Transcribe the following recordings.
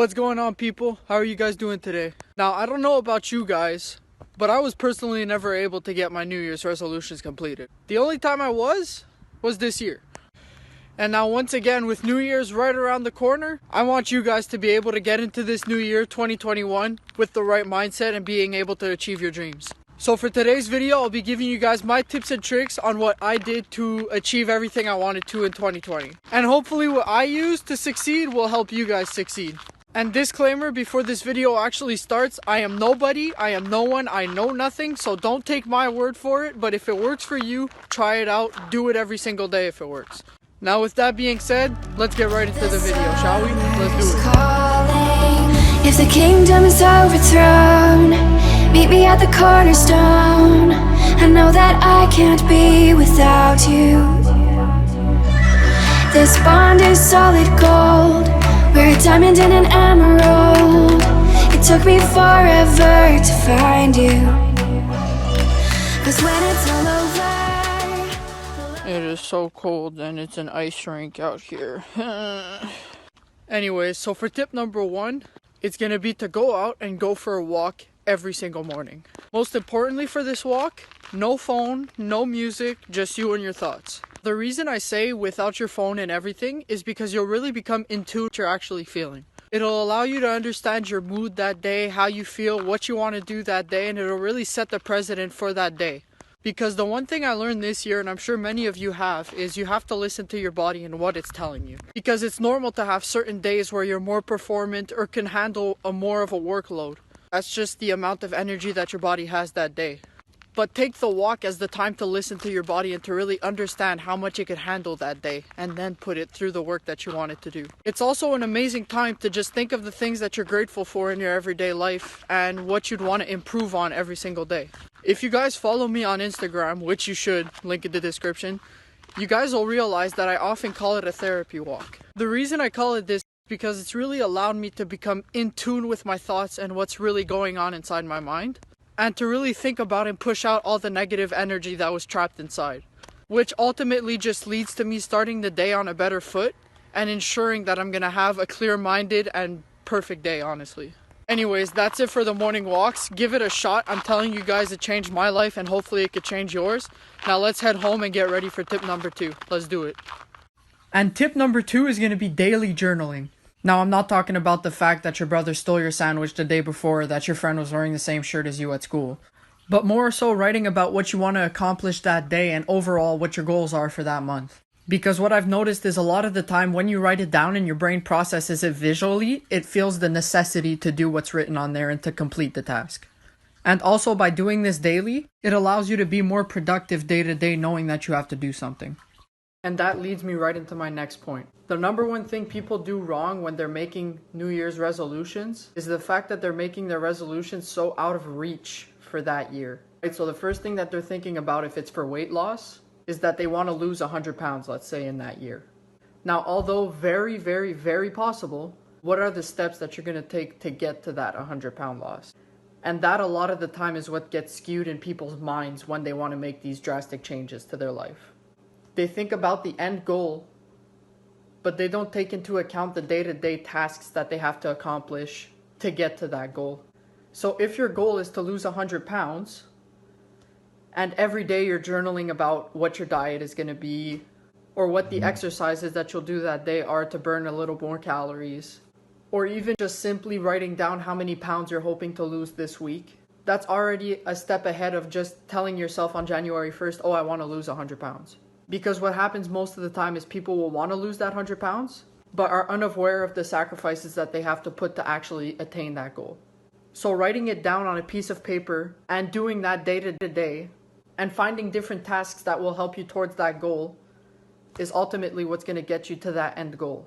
What's going on, people? How are you guys doing today? Now, I don't know about you guys, but I was personally never able to get my New Year's resolutions completed. The only time I was this year. And now once again, with New Year's right around the corner, I want you guys to be able to get into this new year, 2021, with the right mindset and being able to achieve your dreams. So for today's video, I'll be giving you guys my tips and tricks on what I did to achieve everything I wanted to in 2020. And hopefully what I used to succeed will help you guys succeed. And disclaimer before this video actually starts, I am nobody, I am no one, I know nothing, so don't take my word for it, but if it works for you, try it out, do it every single day if it works. Now with that being said, let's get right into the video, shall we? Let's do it. If the kingdom is overthrown, meet me at the cornerstone. I know that I can't be without you. This bond is solid gold, we're a diamond and an emerald. It took me forever to find you, 'cause when it's all over, it is so cold and it's an ice rink out here. Anyways, so for tip number 1, it's gonna be to go out and go for a walk every single morning. Most importantly for this walk, no phone, no music, just you and your thoughts. The reason I say without your phone and everything is because you'll really become in tune with what you're actually feeling. It'll allow you to understand your mood that day, how you feel, what you want to do that day, and it'll really set the precedent for that day. Because the one thing I learned this year, and I'm sure many of you have, is you have to listen to your body and what it's telling you. Because it's normal to have certain days where you're more performant or can handle more of a workload. That's just the amount of energy that your body has that day. But take the walk as the time to listen to your body and to really understand how much it could handle that day, and then put it through the work that you want it to do. It's also an amazing time to just think of the things that you're grateful for in your everyday life and what you'd want to improve on every single day. If you guys follow me on Instagram, which you should, link in the description, you guys will realize that I often call it a therapy walk. The reason I call it this is because it's really allowed me to become in tune with my thoughts and what's really going on inside my mind, and to really think about and push out all the negative energy that was trapped inside, which ultimately just leads to me starting the day on a better foot and ensuring that I'm gonna have a clear-minded and perfect day, honestly. Anyways, that's it for the morning walks. Give it a shot. I'm telling you guys, it changed my life and hopefully it could change yours. Now let's head home and get ready for tip number 2. Let's do it. And tip number 2 is gonna be daily journaling. Now, I'm not talking about the fact that your brother stole your sandwich the day before, or that your friend was wearing the same shirt as you at school, but more so writing about what you want to accomplish that day and overall what your goals are for that month. Because what I've noticed is a lot of the time when you write it down and your brain processes it visually, it feels the necessity to do what's written on there and to complete the task. And also by doing this daily, it allows you to be more productive day to day knowing that you have to do something. And that leads me right into my next point. The number one thing people do wrong when they're making New Year's resolutions is the fact that they're making their resolutions so out of reach for that year. Right? So the first thing that they're thinking about if it's for weight loss is that they want to lose 100 pounds, let's say, in that year. Now, although very, very, very possible, what are the steps that you're going to take to get to that 100-pound loss? And that a lot of the time is what gets skewed in people's minds when they want to make these drastic changes to their life. They think about the end goal, but they don't take into account the day-to-day tasks that they have to accomplish to get to that goal. So if your goal is to lose 100 pounds, and every day you're journaling about what your diet is going to be, or what the exercises that you'll do that day are to burn a little more calories, or even just simply writing down how many pounds you're hoping to lose this week, that's already a step ahead of just telling yourself on January 1st, oh, I want to lose 100 pounds. Because what happens most of the time is people will want to lose that 100 pounds, but are unaware of the sacrifices that they have to put to actually attain that goal. So writing it down on a piece of paper and doing that day to day and finding different tasks that will help you towards that goal is ultimately what's going to get you to that end goal.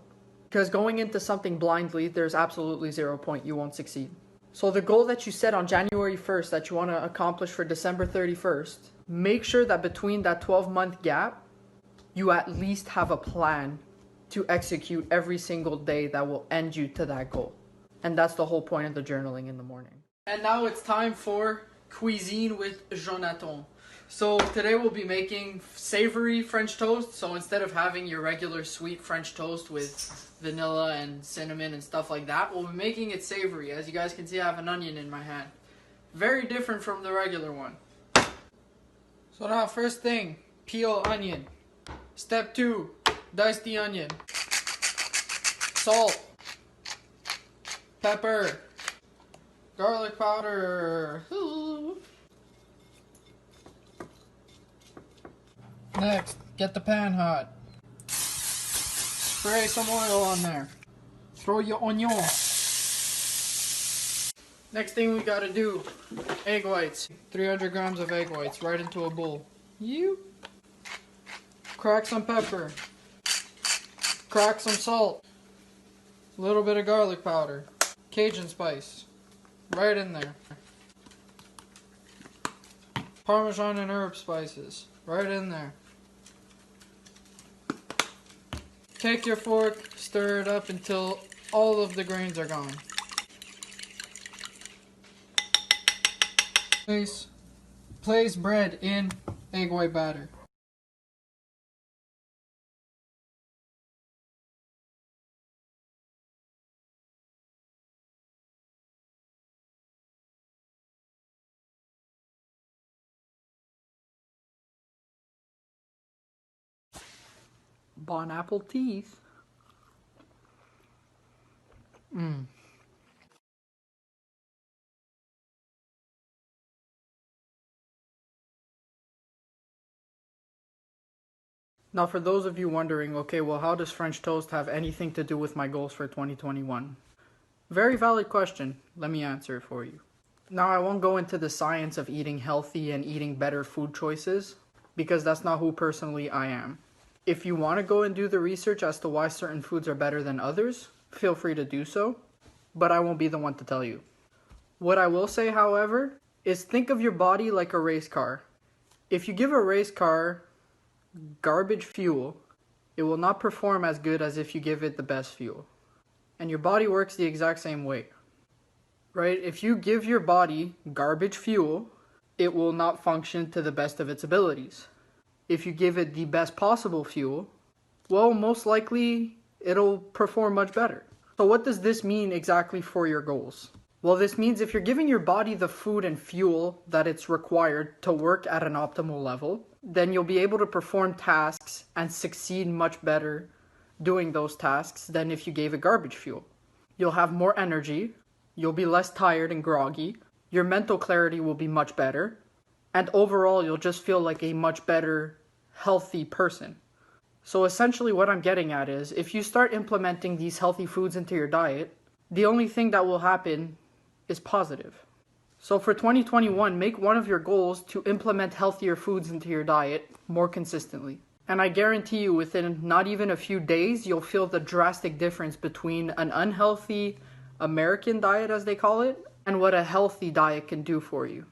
Because going into something blindly, there's absolutely 0 point, you won't succeed. So the goal that you set on January 1st that you want to accomplish for December 31st, make sure that between that 12-month gap, you at least have a plan to execute every single day that will end you to that goal. And that's the whole point of the journaling in the morning. And now it's time for Cuisine with Jonathan. So today we'll be making savory French toast. So instead of having your regular sweet French toast with vanilla and cinnamon and stuff like that, we'll be making it savory. As you guys can see, I have an onion in my hand. Very different from the regular one. So now first thing, peel onion. Step 2, dice the onion. Salt. Pepper. Garlic powder. Next, get the pan hot. Spray some oil on there. Throw your onion. Next thing we gotta do, egg whites. 300 grams of egg whites right into a bowl. Crack some pepper. Crack some salt. A little bit of garlic powder. Cajun spice. Right in there. Parmesan and herb spices. Right in there. Take your fork, stir it up until all of the grains are gone. Place bread in egg white batter. Bon apple teeth. Now for those of you wondering, okay, well how does French toast have anything to do with my goals for 2021? Very valid question. Let me answer it for you. Now I won't go into the science of eating healthy and eating better food choices, because that's not who personally I am. If you want to go and do the research as to why certain foods are better than others, feel free to do so, but I won't be the one to tell you. What I will say, however, is think of your body like a race car. If you give a race car garbage fuel, it will not perform as good as if you give it the best fuel. And your body works the exact same way, right? If you give your body garbage fuel, it will not function to the best of its abilities. If you give it the best possible fuel, well, most likely it'll perform much better. So what does this mean exactly for your goals? Well, this means if you're giving your body the food and fuel that it's required to work at an optimal level, then you'll be able to perform tasks and succeed much better doing those tasks than if you gave it garbage fuel. You'll have more energy, you'll be less tired and groggy, your mental clarity will be much better, and overall you'll just feel like a much better, healthy person. So essentially what I'm getting at is, if you start implementing these healthy foods into your diet, the only thing that will happen is positive. So for 2021, make one of your goals to implement healthier foods into your diet more consistently. And I guarantee you, within not even a few days, you'll feel the drastic difference between an unhealthy American diet, as they call it, and what a healthy diet can do for you.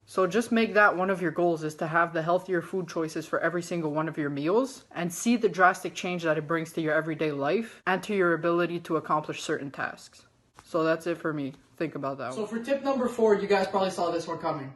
So just make that one of your goals, is to have the healthier food choices for every single one of your meals, and see the drastic change that it brings to your everyday life and to your ability to accomplish certain tasks. So that's it for me. Think about that one. So for tip number 4, you guys probably saw this one coming.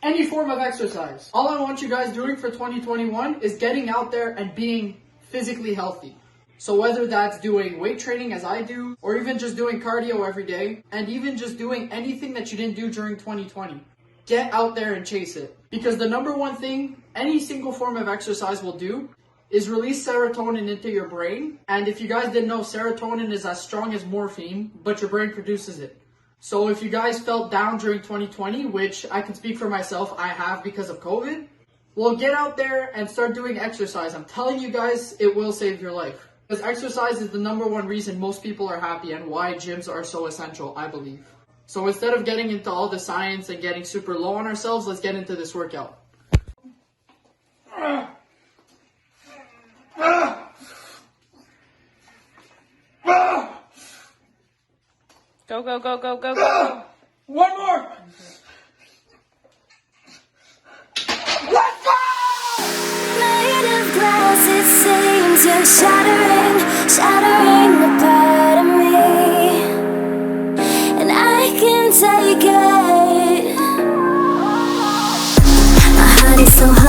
Any form of exercise. All I want you guys doing for 2021 is getting out there and being physically healthy. So whether that's doing weight training as I do, or even just doing cardio every day, and even just doing anything that you didn't do during 2020. Get out there and chase it. Because the number one thing any single form of exercise will do is release serotonin into your brain. And if you guys didn't know, serotonin is as strong as morphine, but your brain produces it. So if you guys felt down during 2020, which I can speak for myself, I have because of COVID, well, get out there and start doing exercise. I'm telling you guys, it will save your life. Because exercise is the number one reason most people are happy and why gyms are so essential, I believe. So instead of getting into all the science and getting super low on ourselves, let's get into this workout. Go, go, go, go, go, go. One more! Let's go! Made of glass, it seems you're shattering a part of me, and I can take it. My heart is so hard.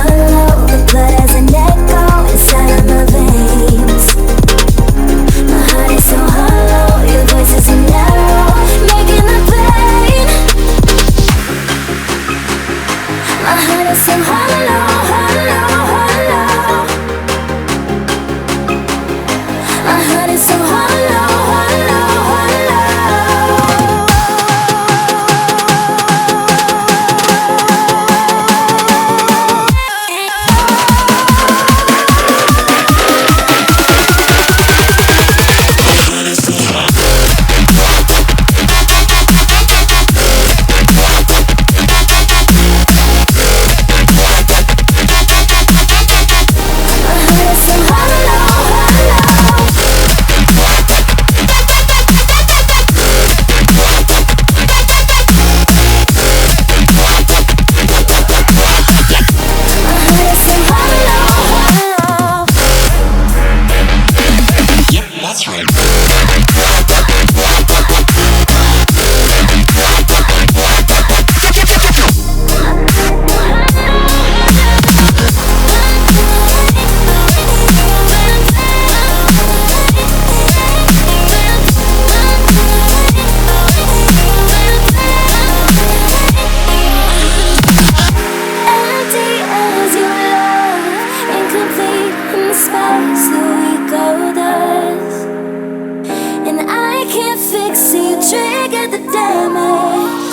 the damage.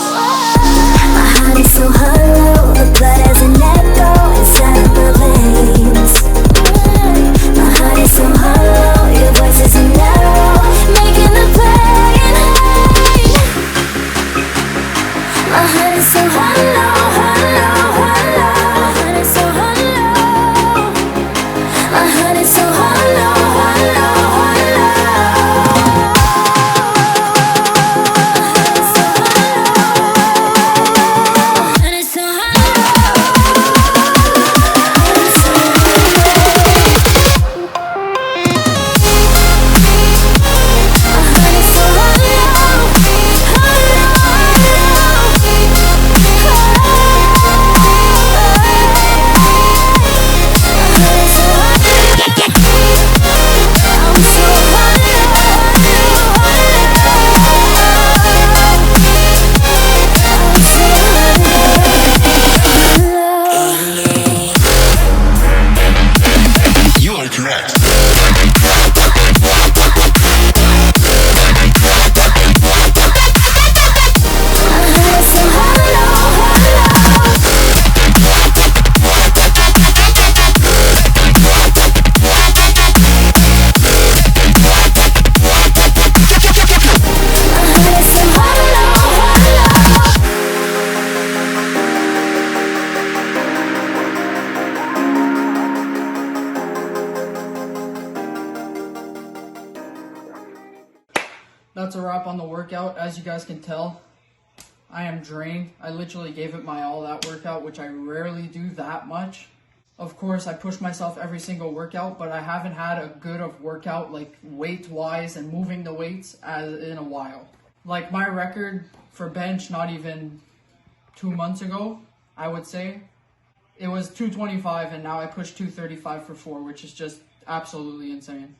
My heart is so hollow, the blood has an echo inside of my veins. My heart is so hollow, your voice is an arrow, making the pain hate. My heart is so hollow, hollow, hollow. My heart is so hollow. My heart is so hollow, hollow, hollow. That's a wrap on the workout. As you guys can tell, I am drained. I literally gave it my all that workout, which I rarely do that much. Of course, I push myself every single workout, but I haven't had a good of workout, like weight-wise and moving the weights, as in a while. Like my record for bench, not even 2 months ago, I would say, it was 225, and now I pushed 235 for 4, which is just absolutely insane.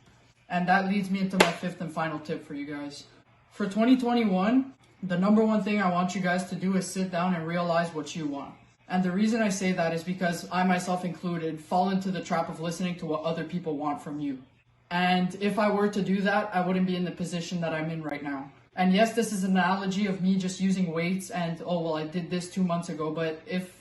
And that leads me into my fifth and final tip for you guys. For 2021, the number one thing I want you guys to do is sit down and realize what you want. And the reason I say that is because I myself included fall into the trap of listening to what other people want from you. And if I were to do that, I wouldn't be in the position that I'm in right now. And yes, this is an analogy of me just using weights and, oh, well, I did this 2 months ago. But if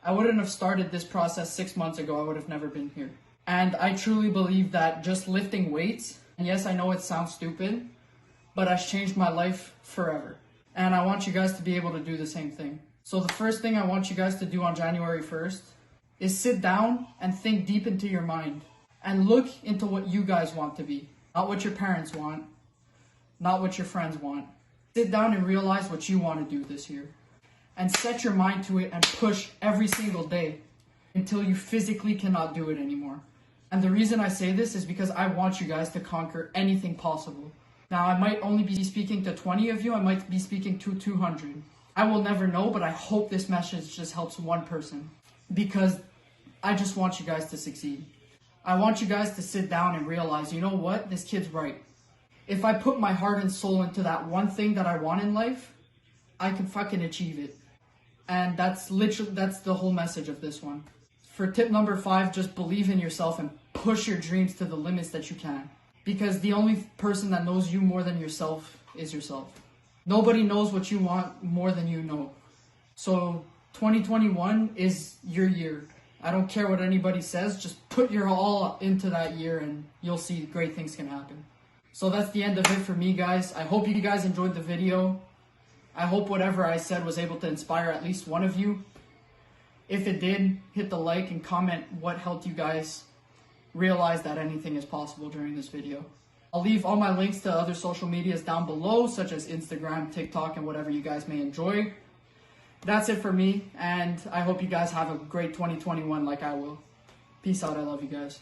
I wouldn't have started this process 6 months ago, I would have never been here. And I truly believe that just lifting weights, and yes, I know it sounds stupid, but has changed my life forever. And I want you guys to be able to do the same thing. So the first thing I want you guys to do on January 1st is sit down and think deep into your mind and look into what you guys want to be. Not what your parents want, not what your friends want. Sit down and realize what you want to do this year. And set your mind to it and push every single day until you physically cannot do it anymore. And the reason I say this is because I want you guys to conquer anything possible. Now, I might only be speaking to 20 of you. I might be speaking to 200. I will never know, but I hope this message just helps one person. Because I just want you guys to succeed. I want you guys to sit down and realize, you know what? This kid's right. If I put my heart and soul into that one thing that I want in life, I can fucking achieve it. And that's the whole message of this one. For tip number 5, just believe in yourself and push your dreams to the limits that you can. Because the only person that knows you more than yourself is yourself. Nobody knows what you want more than you know. So 2021 is your year. I don't care what anybody says, just put your all into that year and you'll see great things can happen. So that's the end of it for me, guys. I hope you guys enjoyed the video. I hope whatever I said was able to inspire at least one of you. If it did, hit the like and comment what helped you guys realize that anything is possible during this video. I'll leave all my links to other social medias down below, such as Instagram, TikTok, and whatever you guys may enjoy. That's it for me, and I hope you guys have a great 2021 like I will. Peace out, I love you guys.